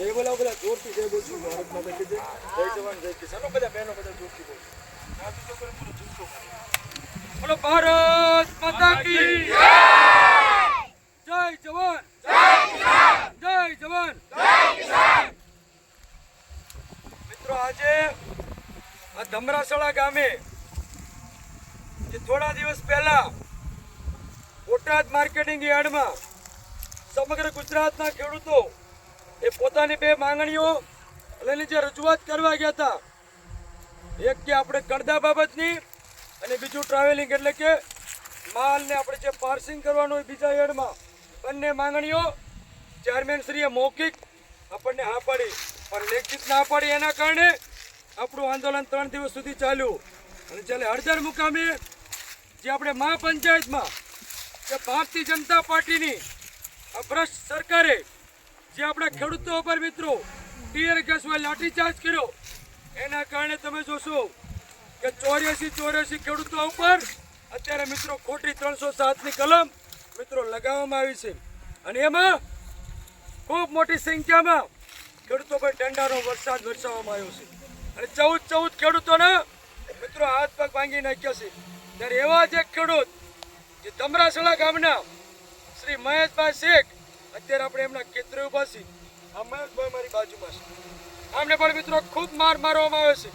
જય બોલાવો બધા જોરથી જય બોલશું ભારત માતા કી જય જય જવાન જય કિસાન બધા બહેનો બધા જોરથી બોલશું આ બીજો કોઈ પૂરો જુસ્સો બોલો ભારત માતા કી જય જય જવાન જય કિસાન જય જવાન જય કિસાન મિત્રો આજે આ ધમરાસળા ગામે જે થોડા દિવસ પહેલા બોટાદ માર્કેટિંગ યાર્ડમાં સમગ્ર ગુજરાતના ખેડૂતો એ પોતાની બે માંગણીઓ લઈને જે રજૂઆત કરવા ગયા હતા, એક કે આપણે કડદા બાબતની અને બીજું ટ્રાવેલિંગ એટલે કે માલને આપણે જે પાર્સિંગ કરવાનું હોય બીજા યાર્ડમાં, બંને માંગણીઓ ચેરમેનશ્રીએ મૌખિક આપણને હા પાડી પણ લેખિત ના પાડી. એના કારણે આપણું આંદોલન 3 દિવસ સુધી ચાલ્યું અને છેલ્લે હળદર મુકામે જે આપણે મહાપંચાયતમાં કે ભારતીય જનતા પાર્ટીની ભ્રષ્ટ સરકારે જે આપણા ખેડૂતો ઉપર મિત્રો ટીયર ગેસ હોય લાઠીચાર્જ કર્યો, એના કારણે તમે જોશો કે 84 ખેડૂતો ઉપર અત્યારે મિત્રો ખોટી 307ની કલમ મિત્રો લગાવવામાં આવી છે અને એમાં ખૂબ મોટી સંખ્યામાં ખેડૂતો પર દંડાનો વરસાદ વરસાવવામાં આવ્યો છે અને 14 ખેડૂતોના મિત્રો હાથ પગ ભાંગી નાખ્યા છે. ત્યારે એવા જ એક ખેડૂત જે ધમરાસળા ગામના શ્રી મહેશભાઈ શેખ, અત્યારે આપણે એમના ખેતરે ઉભા છીએ. આ મહેશભાઈ મારી બાજુમાં છે. આમને પણ મિત્રો ખૂબ માર મારવામાં આવે છે,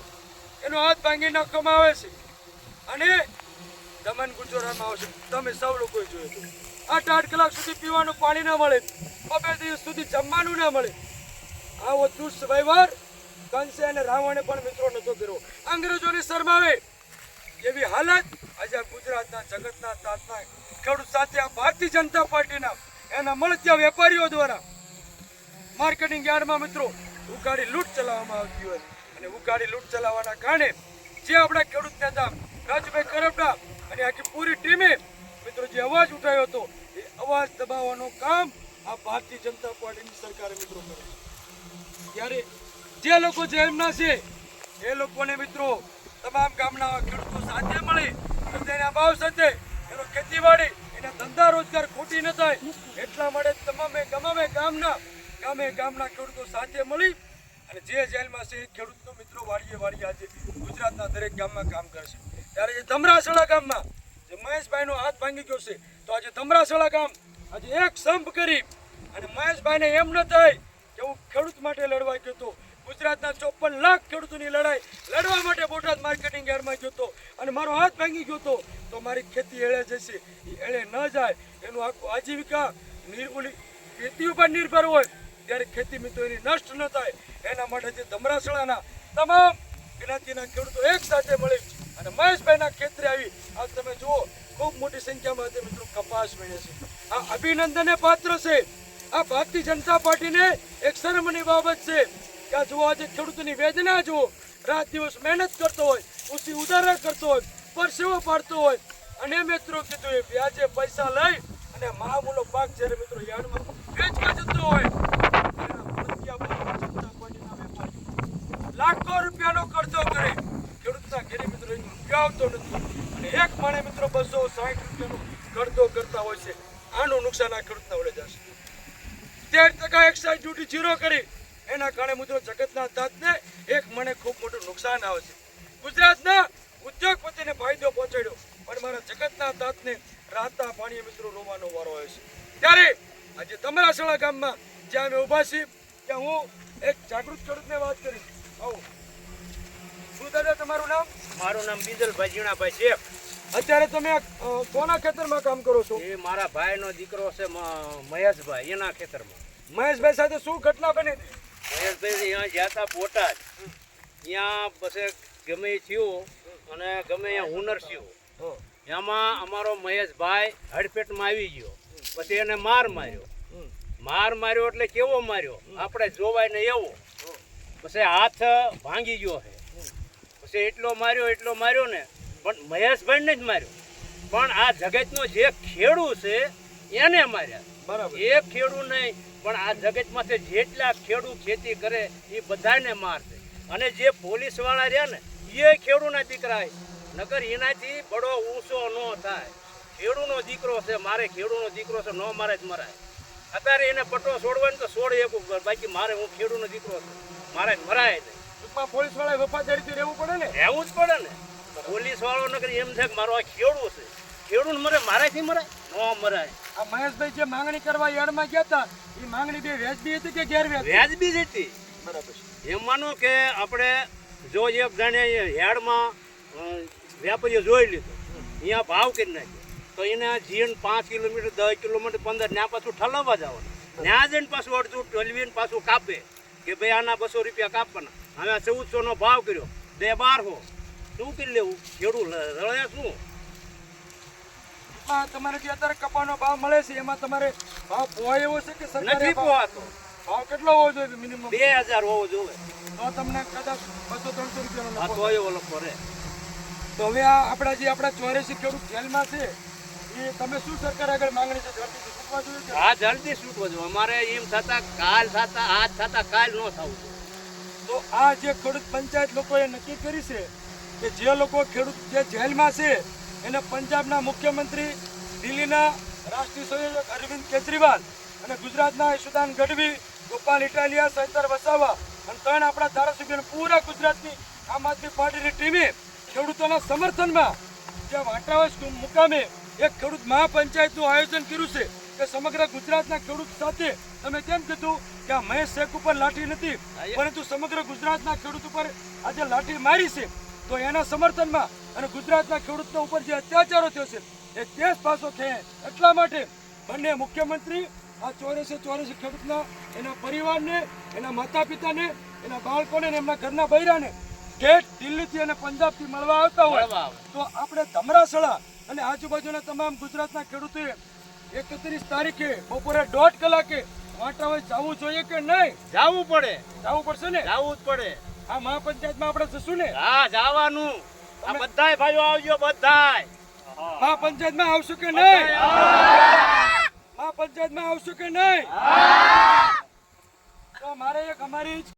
એનો હાથ ભાંગી નાખવામાં આવે છે અને દમન ગુજરવામાં આવે છે. તમે સૌ લોકોએ જોયું 8 કલાક સુધી પીવાનું પાણી ના મળે, 2 દિવસ સુધી જમવાનું ના મળે. આવો દુષ્ટ વ્યવહાર કંસે અને રાવણે પણ મિત્રો નતો કર્યો. અંગ્રેજોને શરમાવે એવી હાલત આજે ગુજરાતના જગતના તાતના ખેડૂત સાથે આ ભારતીય જનતા પાર્ટીના એના મળતિયા વેપારીઓ દ્વારા માર્કેટિંગ યાર્ડમાં મિત્રો ઉઘાડી લૂંટ ચલાવવામાં આવતી હોય અને ઉઘાડી લૂંટ ચલાવવાના કારણે જે આપણા ખેડૂત નેતા રાજભાઈ કરપડા અને આખી પૂરી ટીમે મિત્રો જે અવાજ ઉઠાવ્યો હતો એ અવાજ દબાવવાનું કામ આ ભારતીય જનતા પાર્ટીની સરકારે મિત્રો કરે છે. ત્યારે જે લોકો જેલમાં છે એ લોકોને મિત્રો તમામ ગામના ખેડૂતો સાથે મળી તો તેના ભાવ સાથે એનો ખેતીવાડી એના ધંધા રોજગાર ખોટી ન થાય એટલા માટે તમામે ગામના ખેડૂતો સાથે મળી અને જે જેલમાં છે એ ખેડૂતનો મિત્રો વાડીએ આજે ગુજરાતના દરેક ગામમાં કામ કરશે. ત્યારે જે ધમરાસળા ગામમાં જે મહેશભાઈનો હાથ ભાંગી ગયો છે તો આજે ધમરાસળા ગામ આજે એક સંપ કરી અને મહેશભાઈને એમ ન થાય કે હું ખેડૂત માટે લડવા ગયો હતો. ગુજરાતના 54 લાખ ખેડૂતોની લડાઈ લડવા માટે બોટાદ માર્કેટિંગ યાર્ડમાં ગયો હતો અને મારો હાથ ભાંગી ગયો હતો તો મારી ખેતી એળે જશે, એ એળે ન જાય. એનું આખું આજીવિકા ખેતી ઉપર નિર્ભર હોય ત્યારે ખેતી મિત્રો એની નષ્ટ ન થાય એના માટે જે ધમરાસળાના તમામ જ્ઞાતિના ખેડૂતો એક સાથે મળી અને મહેશભાઈના ખેતરે આવી આ તમે જુઓ ખૂબ મોટી સંખ્યામાં તે મિત્રો કપાસ વીણે છે. આ અભિનંદનને પાત્ર છે. આ ભારતીય જનતા પાર્ટીને એક શરમની બાબત છે કે આ જુઓ આજે ખેડૂતોની વેદના જુઓ, રાત દિવસ મહેનત કરતો હોય, ઉસી ઉધારા કરતો હોય, પરસેવો પાડતો હોય અને મિત્રો કીધું એ વ્યાજે પૈસા લઈ અને મહામૂલો પાક જ્યારે મિત્રો યાર્ડમાં વેચવા જતો હોય લાખો રૂપિયાનો કરજો કરે, ખેડૂતના ઘરે મિત્રો રૂપિયા આવતો નથી અને એક માણે મિત્રો 260 રૂપિયાનો કરજો કરતા હોય છે. આનું નુકસાન આ ખેડૂતના વડે જશે. 13% એક્સાઇઝ ડ્યુટી ઝીરો કરી એના કારણે મિત્રો જગતના તાતને એક મને ખૂબ મોટું નુકસાન આવે છે. ગુજરાતના ઉદ્યોગપતિને ફાયદો પહોંચાડ્યો પણ મારા જગતના તાતને રાતા પાણીએ મિત્રો રોવાનો વારો આવે છે. ત્યારે આજે ધમરાસળા ગામમાં જ્યાં અમે ઊભા છીએ ત્યાં હું એક જાગૃત ખેડૂતને વાત કરી. આવો, શું દાદા તમારું નામ? મારું નામ બીજલભાઈ જીણાભાઈ શેખ. અત્યારે તમે કોના ખેતરમાં કામ કરો છો? એ મારા ભાઈનો દીકરો છે મહેશભાઈ, એના ખેતરમાં. મહેશભાઈ સાથે શું ઘટના બની હતી? મહેશભાઈ અહીંયા ગયા હતા બોટાદ, ત્યાં પછી ગમે એ થયું અને ગમે અહીંયા હુનર થયું. એમાં અમારો મહેશભાઈ હડફેટમાં આવી ગયો, પછી એને માર માર્યો એટલે કેવો માર્યો આપણે જોવાય ને એવો. પછી હાથ ભાંગી ગયો છે. પછી એટલો માર્યો ને પણ મહેશભાઈને જ માર્યો પણ આ જગતનો જે ખેડૂત છે એને માર્યા. બરાબર. એક ખેડૂત નહીં પણ આ જગતમાંથી જેટલા ખેડૂત ખેતી કરે એ બધાને મારશે. અને જે પોલીસવાળા રહ્યા ને એ ખેડૂતના દીકરા નગર એનાથી બડો ઊંચો ન થાય. ખેડૂતનો દીકરો છે, મારે ખેડૂતનો દીકરો છે, ન મારે જ મરાય. અત્યારે એને પટ્ટો છોડવાનો તો છોડી શકું, બાકી મારે હું ખેડૂતનો દીકરો છું, મારે મરાય નહીં. ટૂંકમાં પોલીસ વાળા વફાદારીથી રહેવું પડે ને. રહેવું જ પડે ને. પોલીસ વાળો નકરી એમ થાય કે મારો આ ખેડૂત છે, ખેડૂત મરે, મારાથી મરાય ન મરાય. આ મહેશભાઈ જે માંગણી કરવા યાર્ડમાં ગયા હતા એ માંગણી બે વ્યાજબી હતી કે ગેરવ્યાજબી? વ્યાજબી જ હતી. બરાબર છે. એમ માનો કે આપણે જો એક જાણે યાર્ડમાં વ્યાપારીઓ જોઈ લીધો, અહીંયા ભાવ કરી નાખ્યો, તો એને જીન 5 કિલોમીટર 10 કિલોમીટર 15 ત્યાં પાછું ઠલવવા જવાનું, ત્યાં જઈને પાછું અડધું ઠલવીને પાછું કાપે કે ભાઈ આના 200 રૂપિયા કાપવાના. હવે 1400 નો ભાવ કર્યો, 1200 શું કરી લેવું? ખેડૂત રળે શું? તમારે જે અત્યારે કપાનો ભાવ મળે છે એમાં તમારે ભાવ પોહાય એવો છે કે સરકારે નથી પોહાતો. ભાવ કેટલો હોવો જોઈએ મિનિમમ? 2000 હોવો જોઈએ, તો તમને કદાચ 200-300 રૂપિયાનો આ નફો. તોય ઓલો કરે. તો હવે આ આપણા 84 ખેડૂત જેલમાં છે એ તમે શું સરકાર આગળ માંગણી છે? ઝડપથી છૂટવા જોઈએ કે? આ જલ્દી છૂટવો જોઈએ. અમારે એમ થતા કાલ થતા આજ થતા કાલ ન થવું જોઈએ. તો આ જે ખેડૂત પંચાયત લોકોએ નક્કી કરી છે કે જે લોકો ખેડૂત જે જેલમાં છે એને પંજાબના મુખ્યમંત્રી, દિલ્હીના રાષ્ટ્રીય સંયોજક અરવિંદ કેજરીવાલ અને ગુજરાતના ઈશુદાન ગઢવી, ગોપાલ ઇટાલિયા, સૈતર વસાવા અને 3 આપણા ધારાસભ્યો પૂરા ગુજરાતની આમ આદમી પાર્ટીની ટીમે ખેડૂતોના સમર્થનમાં જે વાટાવસ મુકામે એક ખેડૂત મહાપંચાયતનું આયોજન કર્યું છે કે સમગ્ર ગુજરાતના ખેડૂત સાથે તમે કેમ કીધું કે આ મહેશ શેખ ઉપર લાઠી નથી પરંતુ સમગ્ર ગુજરાતના ખેડૂત ઉપર આજે લાઠી મારી છે, તો એના સમર્થનમાં અને ગુજરાતના ખેડૂતો ઉપર જે અત્યાચારો થયો છે એ દેશ પાછો ખેંચે એટલા માટે બંને મુખ્યમંત્રી આ 84 ખેડૂતના એના પરિવારને, એના માતા પિતાને, એના બાળકોને અને એમના ઘરના બૈરાને સ્ટેટ દિલ્હીથી અને પંજાબથી મળવા આવતા હોય તો આપણે ધમરાસળા અને આજુબાજુના તમામ ગુજરાતના ખેડૂતોએ 31 તારીખે બપોરે 1:30 કલાકે વાટાવે જવું જોઈએ કે નહીં? જવું પડે. જવું પડશે ને? જવું જ પડે. આ મહાપંચાયતમાં આપણે જશું ને? હા, જવાનું. આ બધાય ભાઈઓ આવજો, બધાય. મહાપંચાયતમાં આવશું કે નહીં? મહાપંચાયતમાં આવશું કે નહીં? તો મારે એક અમારી